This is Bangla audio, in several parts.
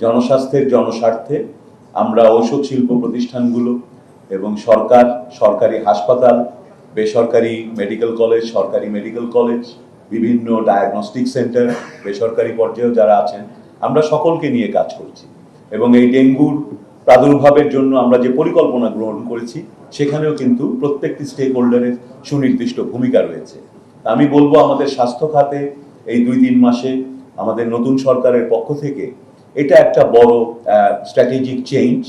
জনস্বাস্থ্যের জনস্বার্থে আমরা ঔষধ শিল্প প্রতিষ্ঠানগুলো এবং সরকার, সরকারি হাসপাতাল, বেসরকারি মেডিকেল কলেজ, সরকারি মেডিকেল কলেজ, বিভিন্ন ডায়াগনস্টিক সেন্টার, বেসরকারি পর্যায়েও যারা আছেন, আমরা সকলকে নিয়ে কাজ করছি। এবং এই ডেঙ্গুর প্রাদুর্ভাবের জন্য আমরা যে পরিকল্পনা গ্রহণ করেছি সেখানেও কিন্তু প্রত্যেকটি স্টেক হোল্ডারের সুনির্দিষ্ট ভূমিকা রয়েছে। আমি বলবো আমাদের স্বাস্থ্য খাতে এই 2-3 মাসে আমাদের নতুন সরকারের পক্ষ থেকে এটা একটা বড় স্ট্র্যাটেজিক চেঞ্জ,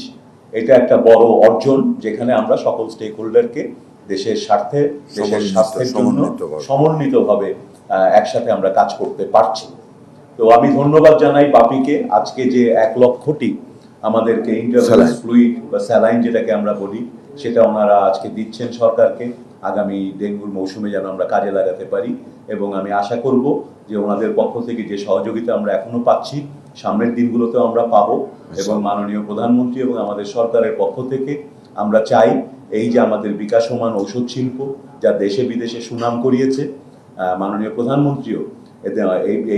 এটা একটা বড় অর্জন, যেখানে আমরা সকল স্টেক হোল্ডারকে দেশের স্বার্থে, দেশের স্বাস্থ্যের জন্য সমন্বিতভাবে একসাথে আমরা কাজ করতে পারছি। তো আমি ধন্যবাদ জানাই বাপিকে, আজকে যে 1 লক্ষটি আমাদেরকে ইন্টারভেনাস ফ্লুইড বা স্যালাইন যেটাকে আমরা বলি, সেটা ওনারা আজকে দিচ্ছেন সরকারকে, আগামী ডেঙ্গুর মৌসুমে যেন আমরা কাজে লাগাতে পারি। এবং আমি আশা করব যে ওনাদের পক্ষ থেকে যে সহযোগিতা আমরা এখনো পাচ্ছি, সামনের দিনগুলোতেও আমরা পাবো। এবং মাননীয় প্রধানমন্ত্রী এবং আমাদের সরকারের পক্ষ থেকে আমরা চাই এই যে আমাদের বিকাশমান ঔষধ শিল্প যা দেশে বিদেশে সুনাম করিয়েছে, মাননীয় প্রধানমন্ত্রীও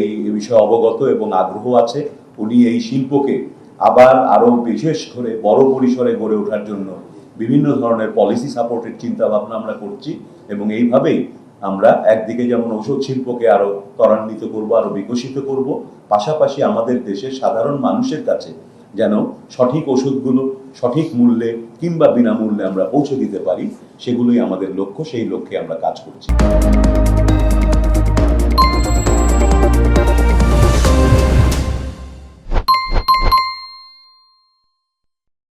এই বিষয়ে অবগত এবং আগ্রহ আছে। উনি এই শিল্পকে আবার আরো বিশেষ করে বড় পরিসরে গড়ে ওঠার জন্য বিভিন্ন ধরনের পলিসি সাপোর্টের চিন্তা ভাবনা আমরা করছি। এবং এইভাবেই আমরা একদিকে যেমন ঔষধ শিল্পকে আরো ত্বরান্বিত করব, আরো বিকশিত করব, পাশাপাশি আমাদের দেশের সাধারণ মানুষের কাছে যেন সঠিক ওষুধগুলো সঠিক মূল্যে কিংবা বিনামূল্যে আমরা পৌঁছে দিতে পারি, সেগুলোই আমাদের লক্ষ্য। সেই লক্ষ্যে আমরা কাজ করছি।